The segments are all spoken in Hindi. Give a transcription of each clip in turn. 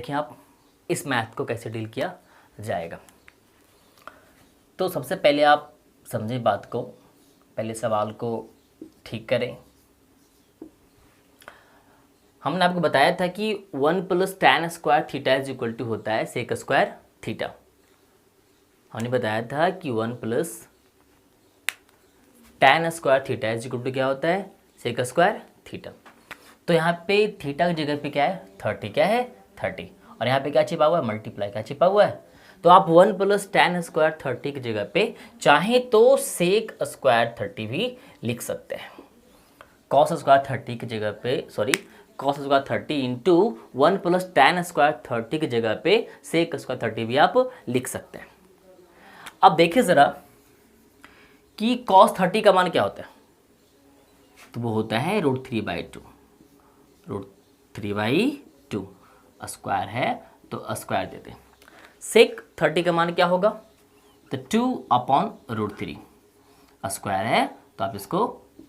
देखें आप इस मैथ को कैसे डील किया जाएगा। तो सबसे पहले आप समझें बात को, पहले सवाल को ठीक करें। हमने आपको बताया था कि 1 + tan square theta is equal to होता है सेक स्क्वायर थीटा। हमने बताया था कि 1 + tan square theta is equal to क्या होता है, सेक स्क्वायर थीटा। तो यहाँ पे थीटा की जगह पे क्या है, 30, क्या है 30, और यहाँ पे क्या छिपा हुआ है, मल्टीप्लाई क्या छिपा हुआ है। तो आप 1 + tan स्क्वायर 30 की जगह पे चाहे तो सेक स्क्वायर 30 भी लिख सकते हैं। कॉस स्क्वायर 30 की जगह पे, sorry, cos square 30 into 1 + tan square 30 की जगह पे सेक स्क्वायर 30 भी आप लिख सकते हैं। अब देखिए ज़रा कि कॉस 30 का मान क्या होता है, तो वो होता है √3/2। √3/2 स्क्वायर है तो स्क्वायर देते हैं। सेक 30 का मान क्या होगा, तो 2/√3 स्क्वायर है तो आप इसको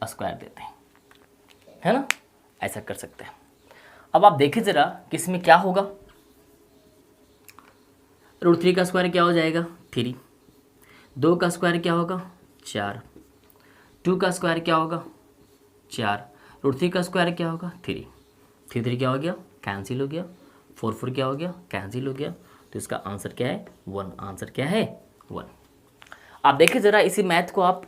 स्क्वायर देते हैं, है ना, ऐसा कर सकते हैं। अब आप देखिए ज़रा कि इसमें क्या होगा। √3 का स्क्वायर क्या हो जाएगा, 3, 2 का स्क्वायर क्या होगा, 4, 2 का स्क्वायर क्या होगा, 4, √3 का स्क्वायर क्या होगा, 3, 3 क्या हो गया, कैंसिल हो गया, 4 क्या हो गया, कैंसिल हो गया। तो इसका आंसर क्या है, 1। आंसर क्या है, 1। आप देखिए ज़रा इसी मैथ को आप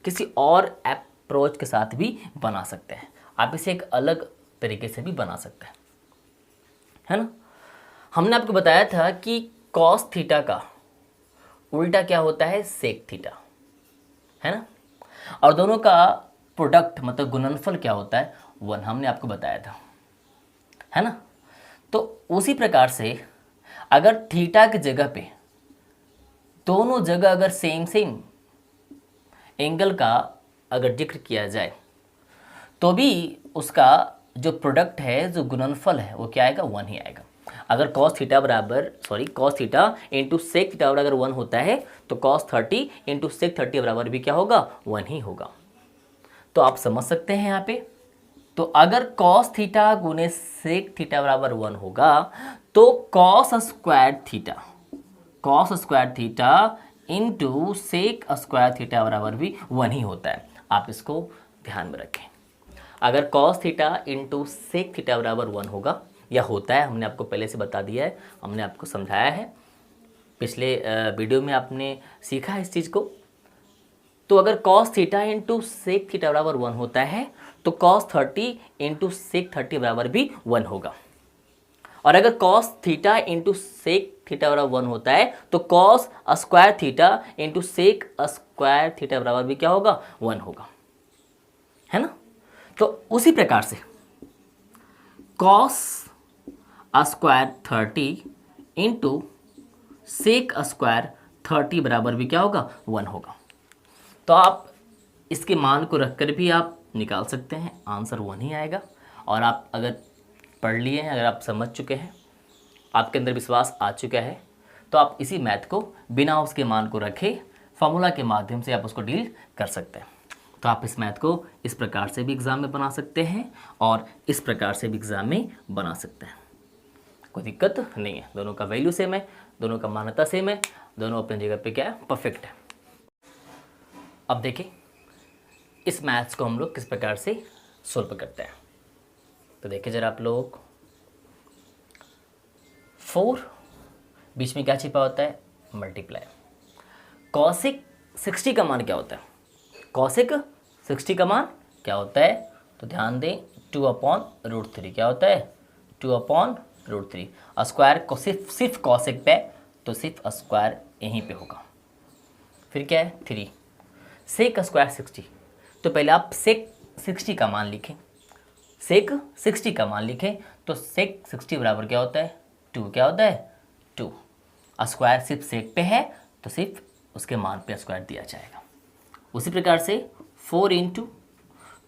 किसी और अप्रोच के साथ भी बना सकते हैं। आप इसे एक अलग तरीके से भी बना सकते हैं, है ना। हमने आपको बताया था कि कॉस थीटा का उल्टा क्या होता है, सेक थीटा, है ना, और दोनों का प्रोडक्ट मतलब गुणनफल क्या होता है, 1, हमने आपको बताया था, है ना। तो उसी प्रकार से अगर थीटा की जगह पे दोनों जगह अगर सेम एंगल का अगर जिक्र किया जाए तो भी उसका जो प्रोडक्ट है, जो गुणनफल है, वो क्या आएगा, 1 ही आएगा। अगर cos theta into sec theta अगर 1 होता है तो cos 30 इंटू सेक 30 बराबर भी क्या होगा, 1 ही होगा। तो आप समझ सकते हैं यहाँ पे। तो अगर cos थीटा गुने सेक थीटा बराबर 1 होगा तो cos square theta into sec square theta बराबर भी 1 ही होता है। आप इसको ध्यान में रखें। अगर cos theta into sec theta बराबर 1 होगा या होता है, हमने आपको पहले से बता दिया है, हमने आपको समझाया है, पिछले वीडियो में आपने सीखा है इस चीज़ को। तो अगर cos theta into sec theta बराबर 1 होता है तो cos 30 इंटू सेक 30 बराबर भी 1 होगा। और अगर cos theta into sec theta बराबर 1 होता है तो cos square theta into sec square theta बराबर भी क्या होगा, 1 होगा, है ना। तो उसी प्रकार से cos square 30 into sec square 30 बराबर भी क्या होगा, 1 होगा। तो आप इसके मान को रखकर भी आप निकाल सकते हैं, आंसर 1 ही आएगा। और आप अगर पढ़ लिए हैं, अगर आप समझ चुके हैं, आपके अंदर विश्वास आ चुका है, तो आप इसी मैथ को बिना उसके मान को रखे फॉर्मूला के माध्यम से आप उसको डील कर सकते हैं। तो आप इस मैथ को इस प्रकार से भी एग्ज़ाम में बना सकते हैं और इस प्रकार से भी एग्ज़ाम में बना सकते हैं, कोई दिक्कत नहीं है। दोनों का वैल्यू सेम है, दोनों का मान्यता सेम है, दोनों अपनी जगह पे क्या है, परफेक्ट है। अब देखिए इस मैथ्स को हम लोग किस प्रकार से सोल्व करते हैं। तो देखिए ज़रा आप लोग, 4 बीच में क्या छिपा होता है, मल्टीप्लाई। कॉसिक 60 का मान क्या होता है, कॉसिक 60 का मान क्या होता है, तो ध्यान दें 2/√3 क्या होता है, 2/√3। स्क्वायर को सिर्फ कॉसिक पे, तो सिर्फ स्क्वायर यहीं पे होगा। फिर क्या है, 3 सेक स्क्वायर 60। तो पहले आप सेक 60 का मान लिखें, सेक 60 का मान लिखें, तो सेक 60 बराबर क्या होता है, 2 क्या होता है, 2। स्क्वायर सिर्फ सेक पे है तो सिर्फ उसके मान पे स्क्वायर दिया जाएगा। उसी प्रकार से 4 इंटू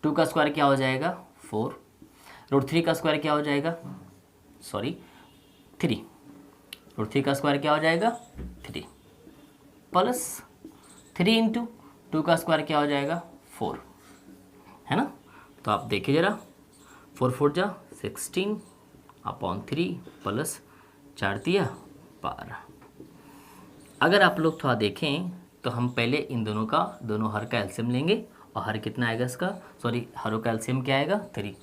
2 का स्क्वायर क्या हो जाएगा, 4, √3 का स्क्वायर क्या हो जाएगा, 3, √3 का स्क्वायर क्या हो जाएगा, 3, प्लस 3 इंटू 2 का स्क्वायर क्या हो जाएगा, 4, है ना। तो आप देखिए ज़रा, 4 4 जा 16/3 प्लस 4 तिया 12। अगर आप लोग थोड़ा देखें तो हम पहले इन दोनों हर का एलसीएम लेंगे, और हर कितना आएगा इसका, सॉरी हरों का एलसीएम क्या आएगा 3,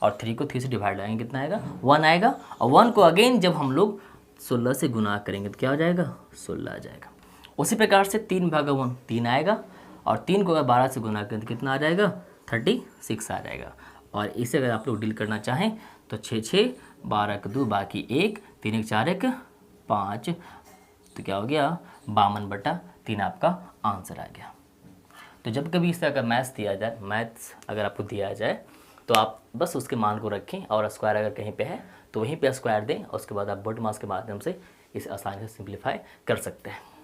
और 3 को 3 से डिवाइड लगाएंगे कितना आएगा 1 आएगा, और 1 को अगेन जब हम लोग 16 से गुना करेंगे तो क्या हो जाएगा 16 आ जाएगा। उसी प्रकार से 3/1 3 आएगा, और 3 को अगर 12 से गुना करें तो कितना आ जाएगा 36 आ जाएगा। और इसे अगर आप लोग डील करना चाहें तो 6 6 12 के 2 बाकी 1 3 1 4 1 5, तो क्या हो गया 52/3 आपका आंसर आ गया। तो जब कभी इस तरह का मैथ्स अगर आपको दिया जाए तो आप बस उसके मान को रखें, और स्क्वायर अगर कहीं पे है तो वहीं पे स्क्वायर दें, और उसके बाद आप बॉड मास के माध्यम से इसे आसानी से सिंप्लीफाई कर सकते हैं।